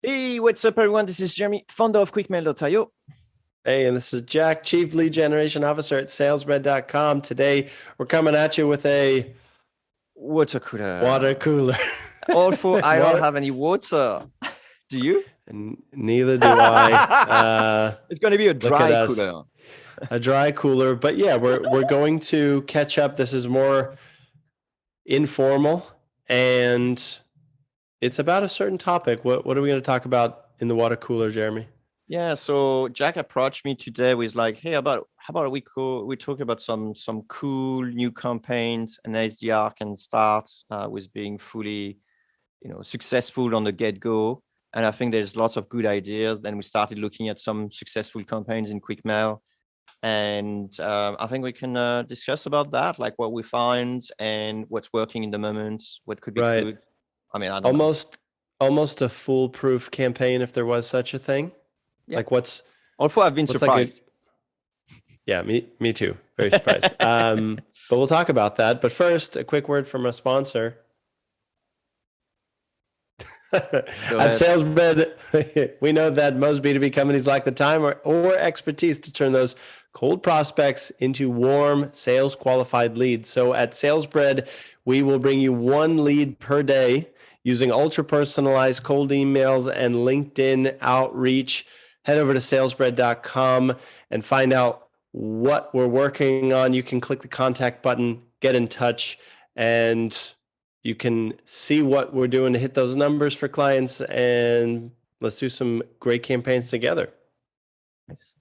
Hey, what's up, everyone? This is Jeremy, founder of QuickMail.io. Hey, and this is Jack, Chief Lead Generation Officer at salesbread.com. Today, we're coming at you with a water cooler. water cooler. Although I don't have any water. Do you? And neither do I. It's going to be a dry cooler. A dry cooler. But yeah, we're going to catch up. This is more informal, and it's about a certain topic. What are we going to talk about in the water cooler, Jeremy? Yeah, so Jack approached me today with like, hey, how about we talk about some cool new campaigns, and SDR can start with being fully, successful on the get-go. And I think there's lots of good ideas. Then we started looking at some successful campaigns in QuickMail, and I think we can discuss about that, like what we find and what's working in the moment, what could be good. I mean, I don't know. Almost a foolproof campaign if there was such a thing. Yeah. Like although I've been surprised. Yeah, me too. Very surprised. But we'll talk about that. But first, a quick word from our sponsor. At SalesBread, we know that most B2B companies lack the time or expertise to turn those cold prospects into warm sales qualified leads. So at SalesBread, we will bring you one lead per day using ultra personalized cold emails and LinkedIn outreach. Head over to salesbread.com and find out what we're working on. You can click the contact button, get in touch, and you can see what we're doing to hit those numbers for clients, and let's do some great campaigns together. Nice.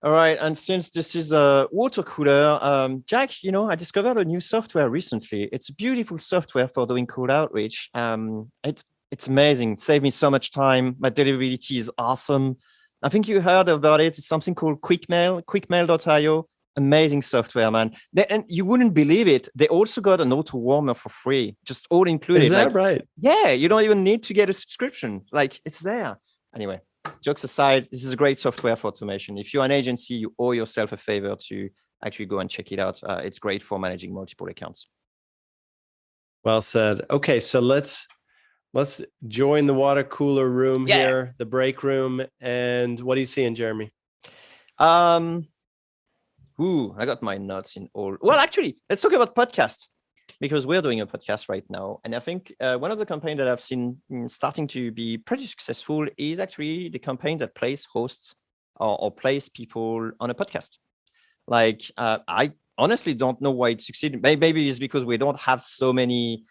All right, and since this is a water cooler, Jack, I discovered a new software recently. It's beautiful software for doing cold outreach. It's amazing. It saved me so much time. My deliverability is awesome. I think you heard about it. It's something called QuickMail, QuickMail.io. Amazing software, man. And you wouldn't believe it. They also got an auto warmer for free, just all included. Is that right? Yeah, you don't even need to get a subscription. Like, it's there. Anyway, jokes aside, this is a great software for automation. If you're an agency, you owe yourself a favor to actually go and check it out. It's great for managing multiple accounts. Well said. Okay, so let's join the water cooler room here, the break room. And what are you seeing, Jeremy? I got my notes in all. Well, actually, let's talk about podcasts, because we're doing a podcast right now. And I think one of the campaigns that I've seen starting to be pretty successful is actually the campaign that plays hosts or plays people on a podcast. Like, I honestly don't know why it succeeded. Maybe it's because we don't have so many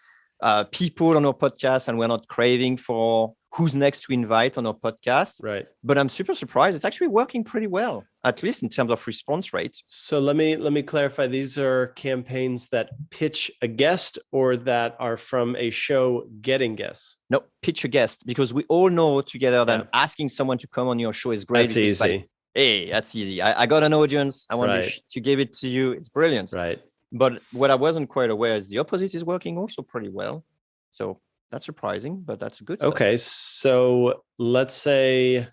people on our podcast, and we're not craving for who's next to invite on our podcast. Right. But I'm super surprised. It's actually working pretty well, at least in terms of response rate. So let me clarify. These are campaigns that pitch a guest, or that are from a show getting guests? No, pitch a guest, because we all know together that asking someone to come on your show is great. That's easy. Like, hey, that's easy. I got an audience. I want to give it to you. It's brilliant. Right. But what I wasn't quite aware is the opposite is working also pretty well. So that's surprising, but that's a good stuff. Okay, so let's say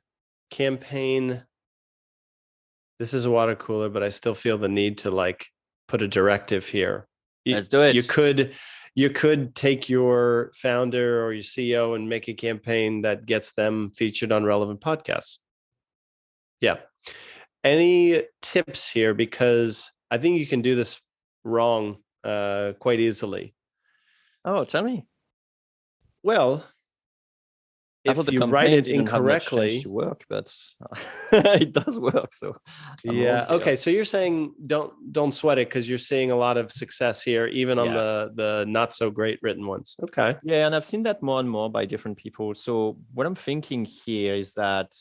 campaign. This is a water cooler, but I still feel the need to put a directive here. Let's do it. You could take your founder or your CEO and make a campaign that gets them featured on relevant podcasts. Yeah. Any tips here? Because I think you can do this wrong quite easily. Oh, tell me. Well, if you write it incorrectly, to work, but it does work. So okay. So you're saying don't sweat it, because you're seeing a lot of success here, even on the not so great written ones. Okay. Yeah, and I've seen that more and more by different people. So what I'm thinking here is that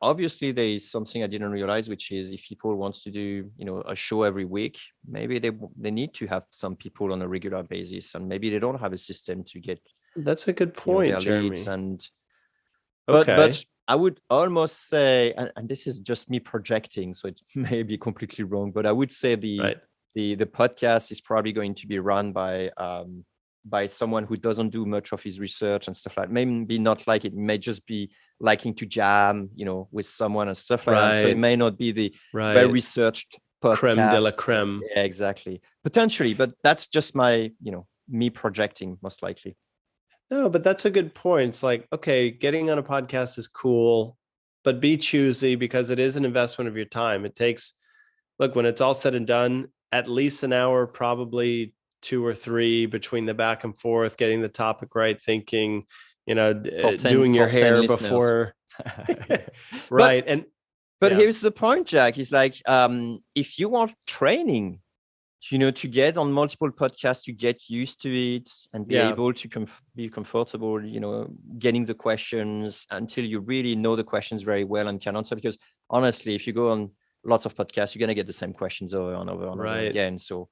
obviously there is something I didn't realize, which is if people want to do a show every week, maybe they need to have some people on a regular basis, and maybe they don't have a system to get. That's a good point, Jeremy. But I would almost say, and this is just me projecting, so it may be completely wrong, but I would say the podcast is probably going to be run by someone who doesn't do much of his research and stuff like that. Maybe not like it may just be liking to jam, with someone and stuff like that. So it may not be the very researched podcast. Creme de la creme. Yeah, exactly. Potentially, but that's just my, me projecting, most likely. No, but that's a good point. It's like, okay, getting on a podcast is cool, but be choosy because it is an investment of your time. It takes, look, when it's all said and done, at least an hour, probably 2 or 3 between the back and forth, getting the topic right, thinking, doing your for 10 hair listeners. before. But Right. And but yeah, here's the point, Jack. It's like if you want training, to get on multiple podcasts, to get used to it and be yeah, able to be comfortable, getting the questions until you really know the questions very well and can answer. Because honestly, if you go on lots of podcasts, you're going to get the same questions over and over and over right. again. So,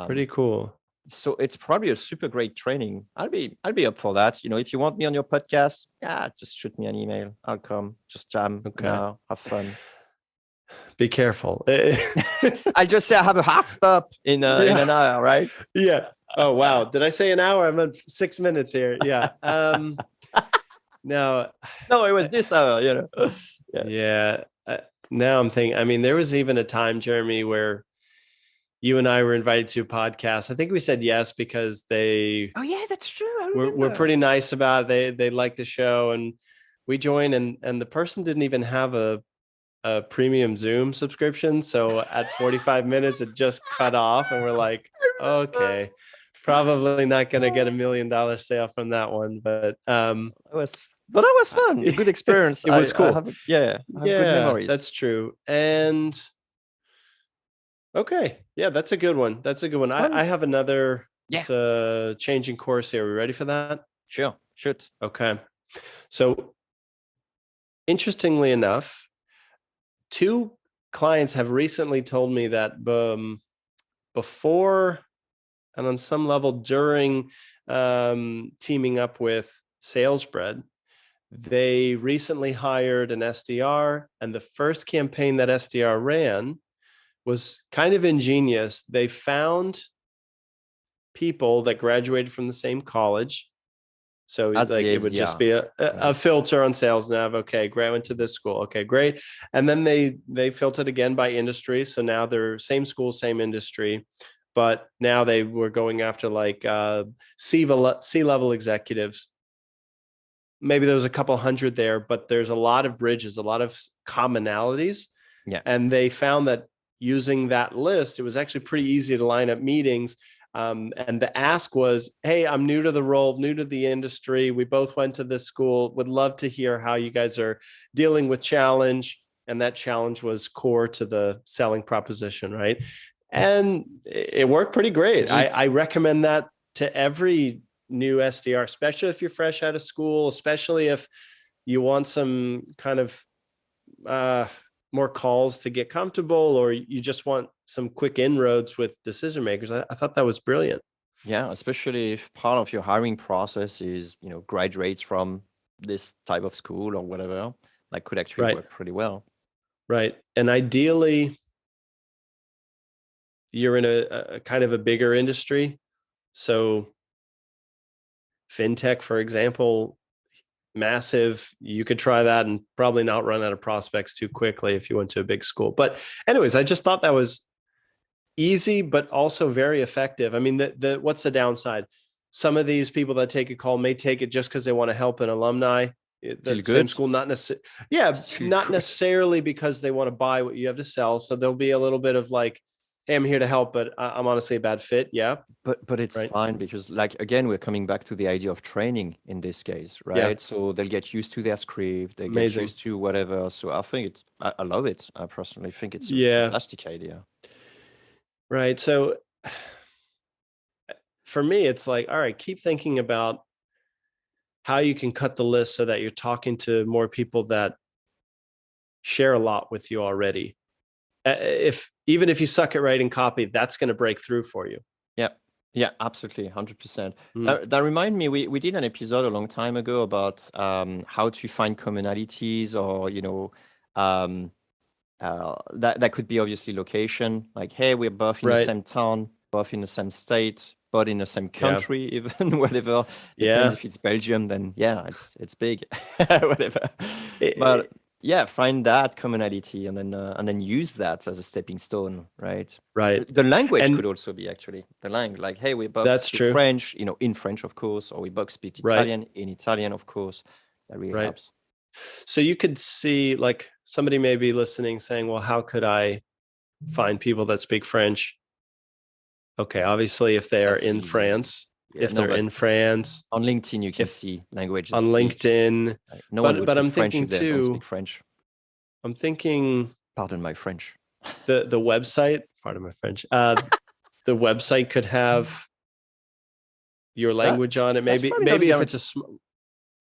Pretty cool. so it's probably a super great training. I'll be up for that. If you want me on your podcast, yeah, just shoot me an email. I'll come. Just jam. Okay. Have fun. Be careful. I'll just say I have a hard stop in an hour, right? Yeah. Oh, wow. Did I say an hour? I'm at 6 minutes here. Yeah. Now, No, it was this hour, Yeah. Now I'm thinking, I mean, there was even a time, Jeremy, where you and I were invited to a podcast. I think we said yes because they Oh yeah, that's true. I were remember. pretty nice about it. They liked the show, and we joined, and the person didn't even have a premium Zoom subscription. So at 45 minutes, it just cut off, and we're like, okay, probably not going to get $1 million sale from that one. But that was fun. Good experience. It was cool. I have good memories. That's true. And okay, yeah, that's a good one. That's a good one. I have another. Changing course here. Are we ready for that? Sure. Shoot. Okay. So interestingly enough, 2 clients have recently told me that before and on some level during teaming up with SalesBread, they recently hired an SDR, and the first campaign that SDR ran was kind of ingenious. They found people that graduated from the same college. So it would just be a filter on SalesNav. Okay, great, went to this school. Okay, great. And then they filtered again by industry. So now they're same school, same industry, but now they were going after like C-level executives. Maybe there was a couple hundred there, but there's a lot of bridges, a lot of commonalities. Yeah. And they found that using that list, it was actually pretty easy to line up meetings. And the ask was, hey, I'm new to the role, new to the industry. We both went to this school. Would love to hear how you guys are dealing with challenge. And that challenge was core to the selling proposition, right? And it worked pretty great. I recommend that to every new SDR, especially if you're fresh out of school, especially if you want some kind of more calls to get comfortable, or you just want some quick inroads with decision makers. I thought that was brilliant. Yeah, especially if part of your hiring process is, graduates from this type of school or whatever, that could actually work pretty well. Right. And ideally, you're in a kind of a bigger industry. So fintech, for example, massive. You could try that and probably not run out of prospects too quickly if you went to a big school. But anyways, I just thought that was easy, but also very effective. I mean, what's the downside? Some of these people that take a call may take it just because they want to help an alumni. The same school, not necessarily. Yeah, not necessarily because they want to buy what you have to sell. So there'll be a little bit of like, hey, I'm here to help, but I'm honestly a bad fit. Yeah. But it's fine because, like, again, we're coming back to the idea of training in this case, right? Yeah. So they'll get used to their script, they get used to whatever. So I think I love it. I personally think it's a fantastic idea. Right. So for me, it's like, all right, keep thinking about how you can cut the list so that you're talking to more people that share a lot with you already. Even if you suck at writing copy, that's going to break through for you. Yeah, absolutely, 100%. That remind me, we did an episode a long time ago about how to find commonalities, or that could be obviously location. Like, hey, we're both in the same town, both in the same state, but in the same country, even whatever. Depends if it's Belgium, then it's big, whatever. Yeah, find that commonality and then use that as a stepping stone, right? Right. The language And could also be actually the language, like, hey, we both that's speak true. French, in French, of course, or we both speak Right. Italian in Italian, of course. That really Right. helps. So you could see, like, somebody may be listening saying, well, how could I find people that speak French? Okay, obviously, if they're That's in easy. France, Yeah, if no, they're but in France, on LinkedIn you can if see languages on speak. LinkedIn, Right? No one would but put I'm French thinking if they don't speak too, French. I'm thinking Pardon my French. the website, pardon my French, the website could have your language on it. That's probably not a Maybe if guarantee. it's a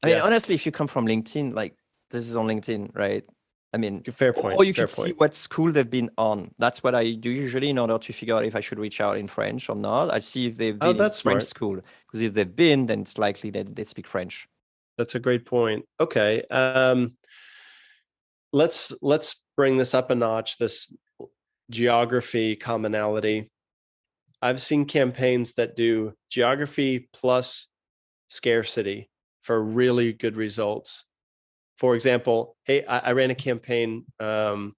I mean, honestly, if you come from LinkedIn, like this is on LinkedIn, right? I mean, fair or point. you Fair could see point. what school they've been on. That's what I do usually in order to figure out if I should reach out in French or not. I see if they've Oh, been in that's French smart. school, because if they've been, then it's likely that they speak French. That's a great point. Okay. Let's bring this up a notch, this geography commonality. I've seen campaigns that do geography plus scarcity for really good results. For example, hey, I ran a campaign when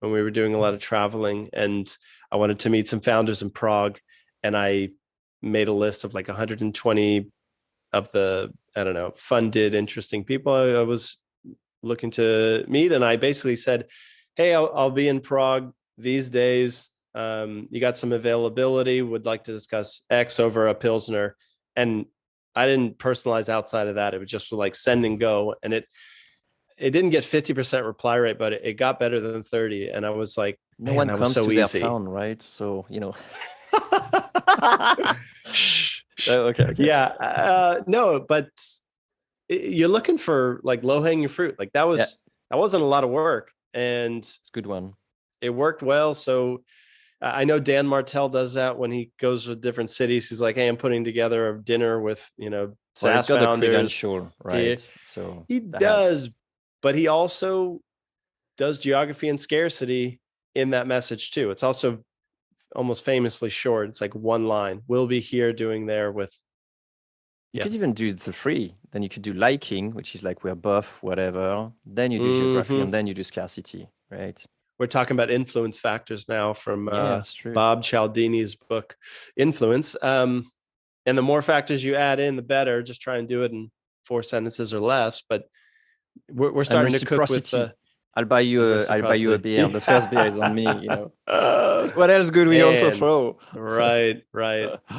we were doing a lot of traveling, and I wanted to meet some founders in Prague, and I made a list of like 120 of the, I don't know, funded, interesting people I was looking to meet. And I basically said, hey, I'll be in Prague these days. You got some availability, would like to discuss X over a Pilsner. And I didn't personalize outside of that. It was just like send and go. And it didn't get 50% reply rate, but it got better than 30. And I was like, No man, one that was comes so to their easy. town, right? So, Shh, shh. Oh, okay, okay. Yeah, no, but you're looking for like low hanging fruit. Like that Yeah, wasn't a lot of work, and it's a good one. it worked well. So I know Dan Martell does that when he goes to different cities. He's like, hey, I'm putting together a dinner with, Well, he's SaaS got the founders. credential, right? He So he that helps. does, but he also does geography and scarcity in that message too. It's also almost famously short. It's like one line. We'll be here doing there with. You could even do the three. Then you could do liking, which is like we're buff, whatever. Then you do geography, Mm-hmm. and then you do scarcity, right? We're talking about influence factors now from Yeah, that's true. Bob Cialdini's book, Influence. And the more factors you add in, the better. Just try and do it in 4 sentences or less. But we're And starting to cook with reciprocity. the I'll buy you a reciprocity. beer. The first beer is on me, Yeah. What else good we also Man, throw? right.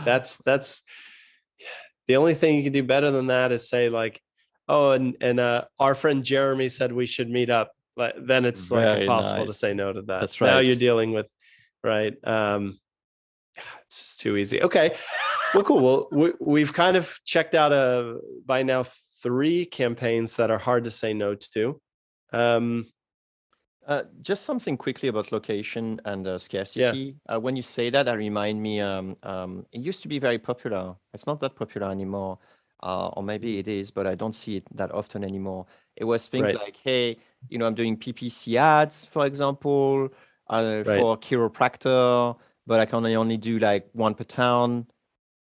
That's the only thing you can do better than that is say like, oh, and our friend Jeremy said we should meet up. Then it's like Very impossible to say nice. no to that. That's Now right. you're dealing with, right. It's just too easy. Okay. Well, cool. Well, we've kind of checked out by now 3 campaigns that are hard to say no to. Just something quickly about location and Yeah. scarcity. When you say that, remind me, it used to be very popular. It's not that popular anymore, or maybe it is, but I don't see it that often anymore. It was things Right. like, hey, I'm doing PPC ads, for example, Right. for chiropractor, but I can only do like one per town,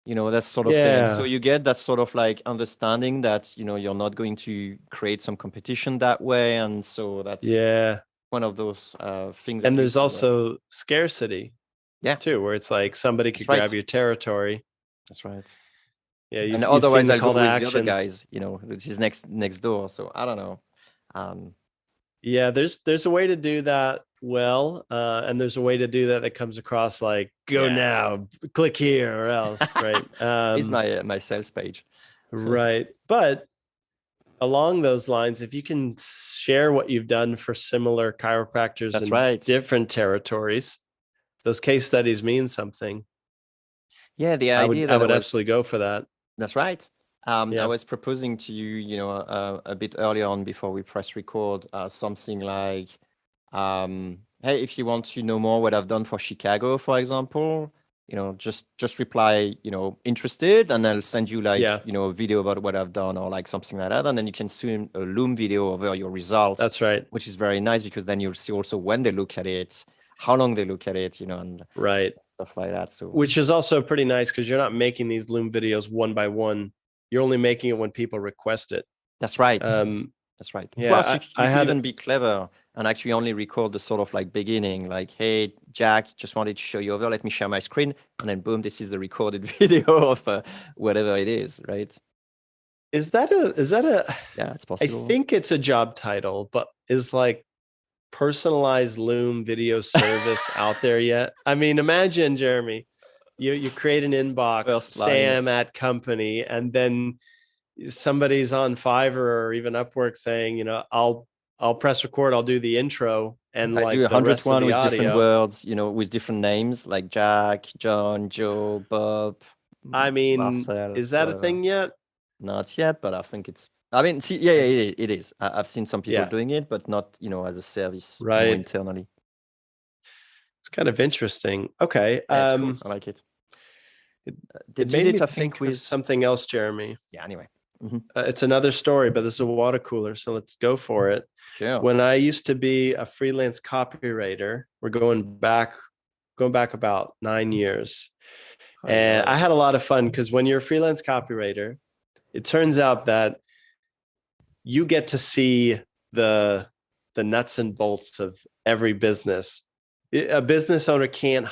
that sort of thing. So Yeah. you get that sort of like understanding that, you're not going to create some competition that way. And so that's Yeah. one of those things that And used there's to work. also scarcity Yeah, too, where it's like somebody that's could grab right. your territory. That's right. Yeah, And you've seen otherwise, the I'll call go to with the other actions. guys, which is next door. So I don't know. Um, Yeah, there's a way to do that well, and there's a way to do that that comes across like go now, click here or else, right? Here's my sales page. Right. But along those lines, if you can share what you've done for similar chiropractors That's in right. different territories, those case studies mean something. Yeah, the I idea would that I was absolutely go for that. That's right. I Yeah. was proposing to you, a bit earlier on before we press record, something like, hey, if you want to know more what I've done for Chicago, for example, just reply, interested, and I'll send you like, Yeah. a video about what I've done or like something like that. And then you can stream a Loom video over your results, That's right. which is very nice because then you'll see also when they look at it, how long they look at it, and Right. stuff like that. So Which is also pretty nice because you're not making these Loom videos one by one. You're only making it when people request it. that's right. That's right. Yeah, Plus, you could even be clever and actually only record the sort of like beginning, like, hey, Jack, just wanted to show you over. Let me share my screen. And then boom, this is the recorded video of whatever it is, right? Is that a, yeah, it's I possible. think it's a job title, but is like personalized Loom video service out there yet? I mean, imagine, Jeremy, you create an inbox, Sam at company, and then somebody's on Fiverr or even Upwork saying, you know, I'll press record, I'll do the intro, and I like do the rest of 101 the with audio. different words, you know, with different names like Jack, John, Joe, Bob. I mean, Marcel, is that whatever. a thing yet? Not yet, but I think it's. I mean, see, yeah, it is. I've seen some people doing it, but not, you know, as a service, more internally. It's kind of interesting. Okay, yeah, it's cool. I like it. It made me think with something else, Jeremy. Yeah. Anyway, it's another story, but this is a water cooler, so let's go for it. Sure. When I used to be a freelance copywriter, we're going back about 9 years. And I had a lot of fun because when you're a freelance copywriter, it turns out that you get to see the nuts and bolts of every business. A business owner can't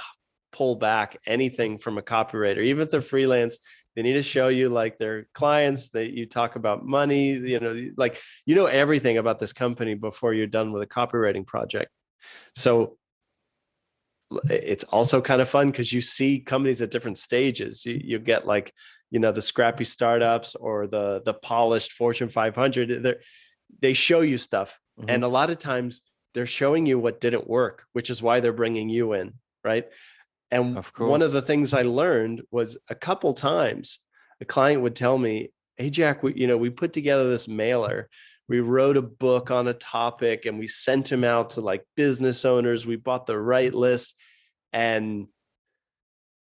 pull back anything from a copywriter, even if they're freelance. They need to show you like their clients, that you talk about money, you know, like, you know, everything about this company before you're done with a copywriting project. So it's also kind of fun because you see companies at different stages. You get like, you know, the scrappy startups or the polished Fortune 500. They show you stuff. And a lot of times they're showing you what didn't work, which is why they're bringing you in, right? And one of the things I learned was a couple times a client would tell me, hey, Jack, we put together this mailer. We wrote a book on a topic and we sent him out to like business owners. We bought the right list and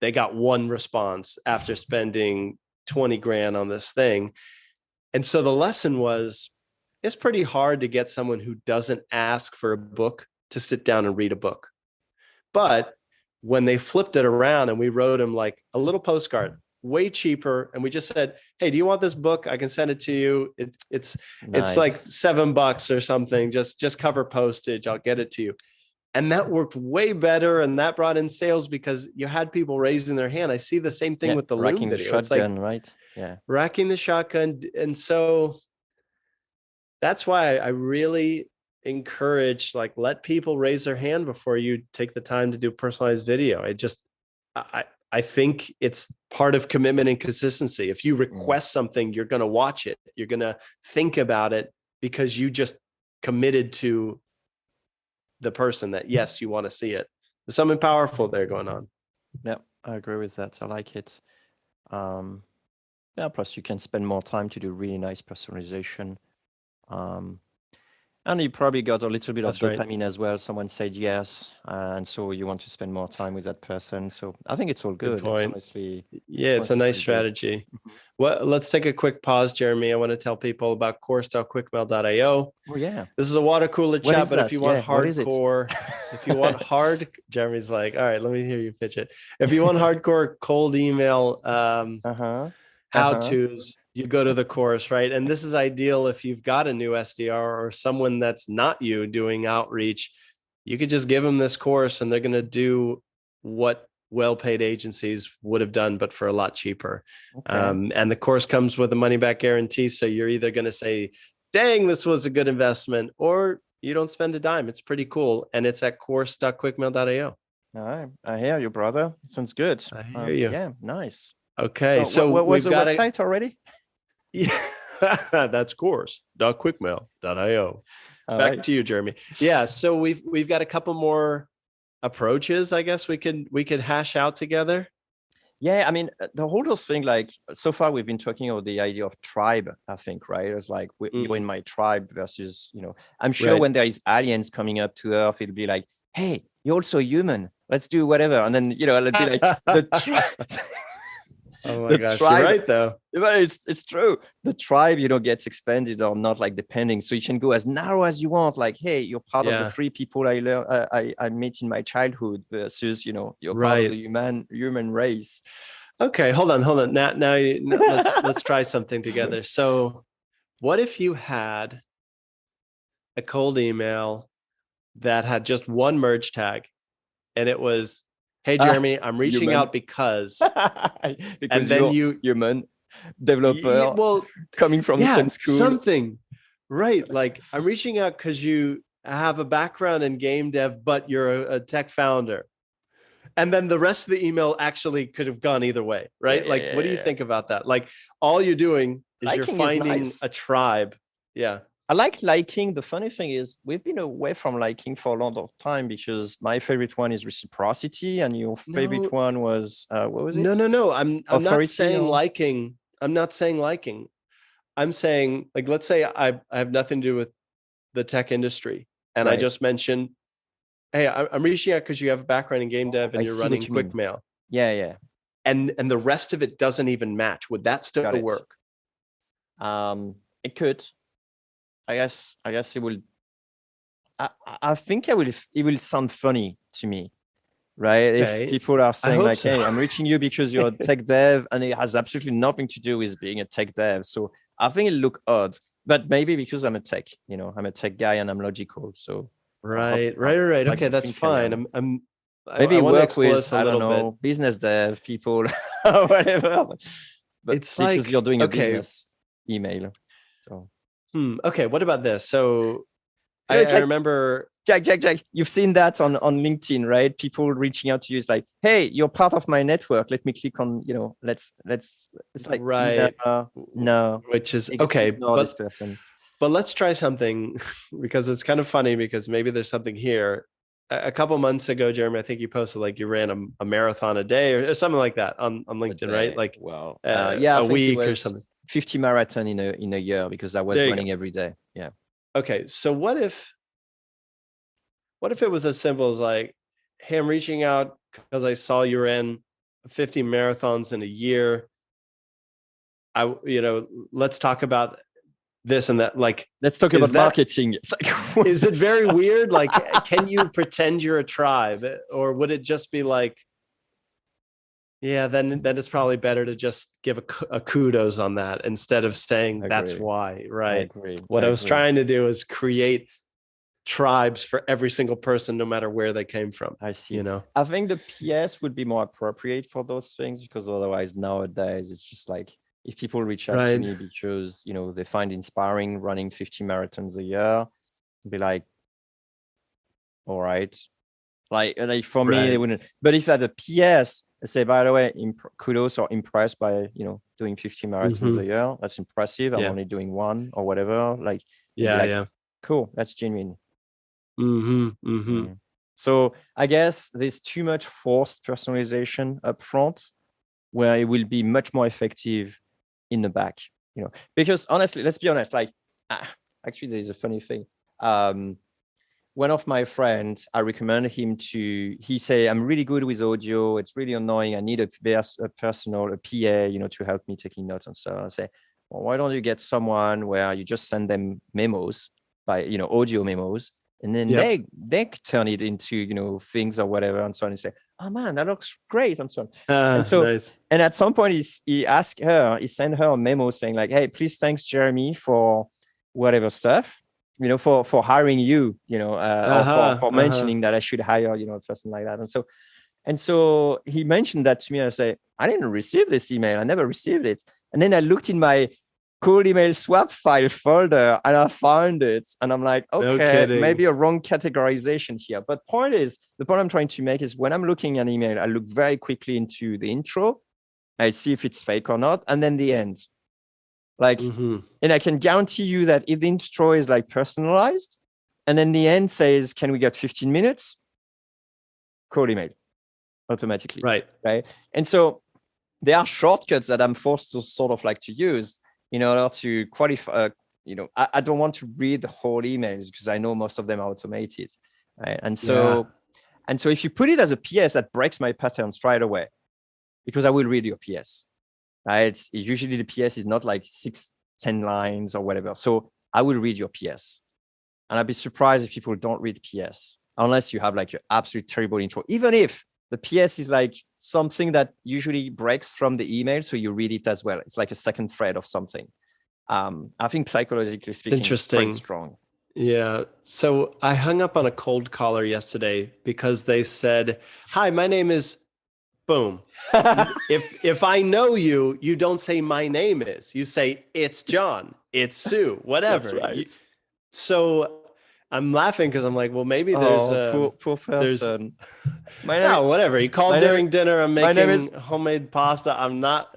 they got one response after spending 20 grand on this thing. And so the lesson was, it's pretty hard to get someone who doesn't ask for a book to sit down and read a book. But when they flipped it around and we wrote them like a little postcard, way cheaper, and we just said, hey, do you want this book? I can send it to you. It's like $7 or something. Just cover postage. I'll get it to you. And that worked way better. And that brought in sales because you had people raising their hand. I see the same thing with the Loom video. It's like right? Yeah. Racking the shotgun. And so that's why I really encourage, like, let people raise their hand before you take the time to do personalized video. I think it's part of commitment and consistency. If you request something, you're going to watch it. You're going to think about it because you just committed to the person that, yes, you want to see it. There's something powerful there going on. Yeah, I agree with that. I like it. Yeah, plus you can spend more time to do really nice personalization. And you probably got a little bit of dopamine as well. Someone said yes, and so you want to spend more time with that person. So I think it's all good. It's honestly, it's a nice strategy. Well, let's take a quick pause, Jeremy. I want to tell people about course.quickmail.io. Oh yeah, this is a water cooler chat, but if you want hardcore, if you want Jeremy's like, all right, let me hear you pitch it. If you want hardcore cold email, how-tos, you go to the course, right? And this is ideal if you've got a new SDR or someone that's not you doing outreach. You could just give them this course and they're going to do what well-paid agencies would have done, but for a lot cheaper. And the course comes with a money-back guarantee. So you're either going to say, dang, this was a good investment, or you don't spend a dime. It's pretty cool. And it's at course.quickmail.io. All right. I hear you, brother. Sounds good. I hear you. Yeah, nice. Okay. So what was the website already? Yeah, that's course.quickmail.io. Back to you, Jeremy. Yeah. So we've got a couple more approaches, I guess we could hash out together. Yeah. I mean, the whole thing, like so far we've been talking about the idea of tribe, I think, right? It's like you're in my tribe versus, you know, I'm sure when there is aliens coming up to Earth, it'll be like, hey, you're also human. Let's do whatever. And then, you know, it'll be like the tribe. Oh my gosh, you're right though. It's true. The tribe, you know, gets expanded or not, like depending. So you can go as narrow as you want. Like, hey, you're part of the 3 people I met in my childhood versus, you know, you're part of the human race. Okay, hold on. Now let's try something together. So, what if you had a cold email that had just one merge tag, and it was, "Hey Jeremy, I'm reaching Human. out because," Because and then you're human developer well, coming from the yeah, same school. something, right? Like, "I'm reaching out because you have a background in game dev, but you're a tech founder." And then the rest of the email actually could have gone either way, right? Like, what do you think about that? Like, all you're doing is you're Liking is finding nice. a tribe. Yeah. I like liking. The funny thing is we've been away from liking for a lot of time because my favorite one is reciprocity and your favorite No, one was what was it? no. I'm not Authority saying or liking. I'm not saying liking. I'm saying, like, let's say I have nothing to do with the tech industry, and I right. just mentioned, "Hey, I'm reaching out because you have a background in game dev and I you're see what running you mean. quick mail," Yeah. and the rest of it doesn't even match. Would that still Got it. work? It could. I guess it will. I think it will sound funny to me, right? If Okay. people are I saying hope like, so. "Hey, I'm reaching you because you're a tech dev," and it has absolutely nothing to do with being a tech dev. So I think it look odd, but maybe because I'm a tech, I'm a tech guy and I'm logical. So Right. I like Okay, to that's think I fine. am. I Maybe want to work explore with, this a I don't little bit. know, business dev people or whatever, but It's because like, you're doing a okay, business email. So okay, what about this? So it's I like remember, Jack, you've seen that on LinkedIn, right? People reaching out to you is like, "Hey, you're part of my network. Let me click on, let's." It's like, right, no, which is okay, ignore this person. but let's try something because it's kind of funny because maybe there's something here. A couple months ago, Jeremy, I think you posted like you ran a marathon a day or something like that on A LinkedIn, right? day. Like Well, yeah, I a think it week or was something. 50 marathon in a year because I was There you go. running every day. Yeah. Okay, so what if it was as simple as like, "Hey, I'm reaching out because I saw you ran 50 marathons in a year. Let's talk about this and that." Like, Let's talk is about that, marketing. It's like, is it very weird? Like, can you pretend you're a tribe, or would it just be like, yeah, then it's probably better to just give a kudos on that instead of saying I that's agree. why, I right? agree. What I I was agree. trying to do is create tribes for every single person, no matter where they came from, I see. you know? I think the PS would be more appropriate for those things because otherwise nowadays it's just like if people reach out to Right. me because they find inspiring running 50 marathons a year, be like, all right. Like for me, they Right. wouldn't. But if at a PS, I say, by the way, kudos or impressed by doing 50 marathons a Mm-hmm. year. That's impressive. I'm Yeah. only doing one or whatever. Like they'd be Yeah. like, Yeah. cool, that's genuine. Mm-hmm. Mm-hmm. Mm. So I guess there's too much forced personalization up front where it will be much more effective in the back, because honestly, let's be honest, like actually there's a funny thing. One of my friends, I recommended him he say, I'm really good with audio. It's really annoying. I need a personal, a PA, to help me taking notes and stuff. I say, well, why don't you get someone where you just send them memos audio memos, and then Yep. they turn it into, things or whatever and so on and say, oh man, that looks great and so on. And so, Nice. and at some point he sent her a memo saying like, hey, please thanks Jeremy for whatever stuff, for hiring you, or for mentioning that I should hire, a person like that. And so he mentioned that to me. And I say, I didn't receive this email. I never received it. And then I looked in my cool email swap file folder and I found it. And I'm like, No okay, kidding. maybe a wrong categorization here. But the point I'm trying to make is when I'm looking at an email, I look very quickly into the intro. I see if it's fake or not. And then the end. Like, Mm-hmm. and I can guarantee you that if the intro is like personalized and then the end says, can we get 15 minutes? Cold email automatically. Right. Right. And so there are shortcuts that I'm forced to sort of like to use in order to qualify. I don't want to read the whole emails because I know most of them are automated. Right. And so if you put it as a PS, that breaks my pattern straight away because I will read your PS. Right? It's usually the PS is not like 6-10 lines or whatever. So I will read your PS. And I'd be surprised if people don't read PS unless you have like your absolute terrible intro, even if the PS is like something that usually breaks from the email. So you read it as well. It's like a second thread of something. I think psychologically speaking, it's pretty strong. Yeah. So I hung up on a cold caller yesterday because they said, "Hi, my name is boom." If I know you, you don't say my name is. You say it's John, it's Sue, That's whatever. right. So I'm laughing because I'm like, well, maybe Oh, poor there's person. My name, no, whatever. He called my name, during dinner. I'm my name is. making homemade pasta. I'm not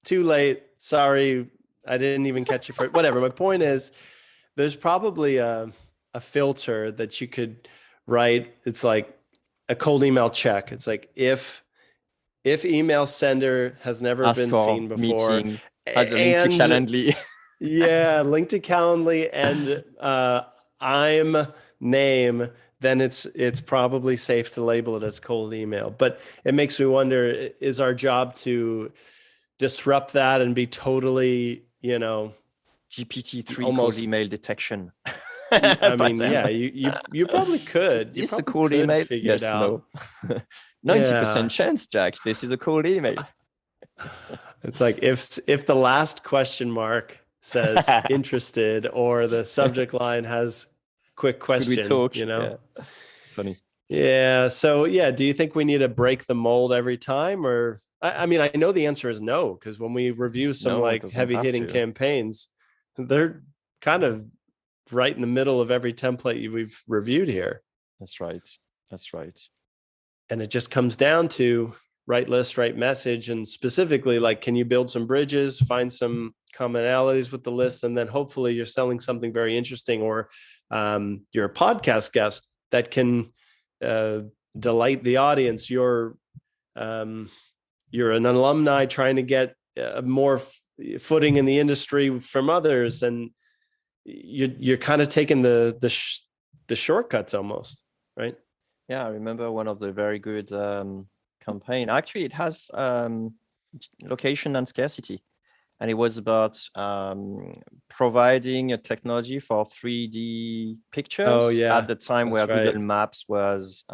too late. Sorry, I didn't even catch you for it. Whatever. My point is, there's probably a filter that you could write. It's like a cold email check. It's like if email sender has never Ask been for seen before, meeting, has a link to and Calendly. yeah, link to Calendly and I'm name, then it's probably safe to label it as cold email. But it makes me wonder, is our job to disrupt that and be totally, GPT-3 cold almost email detection I mean, pattern. yeah, you probably Is could. You this a probably cold could email? figure it Yes, out. no. Yeah. 90% chance, Jack. This is a cold email. It's like if the last question mark says interested or the subject line has quick Could we question, talk? Yeah, funny. Yeah. So yeah, do you think we need to break the mold every time? Or I mean, I know the answer is no, because when we review some No, it like doesn't heavy have hitting to. campaigns, they're kind of right in the middle of every template we've reviewed here. That's right. That's right. And it just comes down to right list, right message, and specifically like, can you build some bridges, find some commonalities with the list, and then hopefully you're selling something very interesting, or you're a podcast guest that can uh, delight the audience. Um, you're an alumni trying to get more footing in the industry from others, and you're kind of taking the shortcuts almost, right? Yeah, I remember one of the very good campaign. Actually, it has location and scarcity, and it was about providing a technology for 3D Oh pictures at yeah, the time where that's Google right. Maps was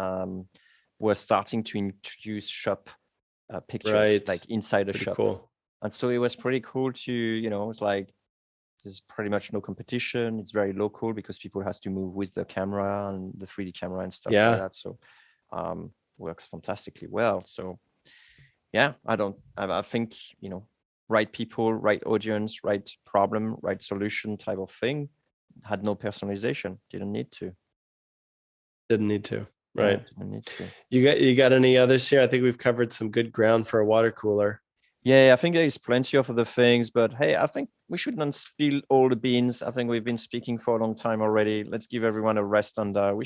starting to introduce shop pictures, Right. like inside a Pretty shop. cool. And so it was pretty cool to, it's like there's pretty much no competition. It's very local because people has to move with the camera and the 3D camera and stuff like Yeah. that. So works fantastically well. So yeah, I think, right people, right audience, right problem, right solution type of thing. Had no personalization. Didn't need to. Didn't need to. Yeah, Right. didn't need to. You got any others here? I think we've covered some good ground for a water cooler. Yeah, I think there is plenty of other things, but hey, I think we should not spill all the beans. I think we've been speaking for a long time already. Let's give everyone a rest, and we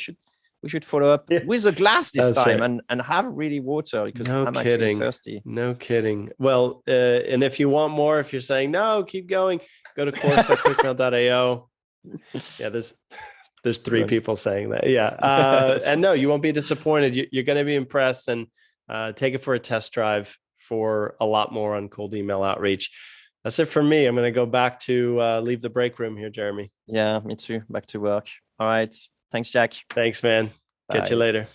should follow up Yeah. with a glass this That's time right. and have really water because No I'm actually kidding. thirsty. No kidding. Well, and if you want more, if you're saying no, keep going, go to course.quickmail.io. Yeah, there's three Run. people saying that. Yeah. That's And no, right. you won't be disappointed. You're going to be impressed, and take it for a test drive for a lot more on cold email outreach. That's it for me. I'm going to go back to leave the break room here, Jeremy. Yeah, me too. Back to work. All right. Thanks, Jack. Thanks, man. Catch you Bye. later.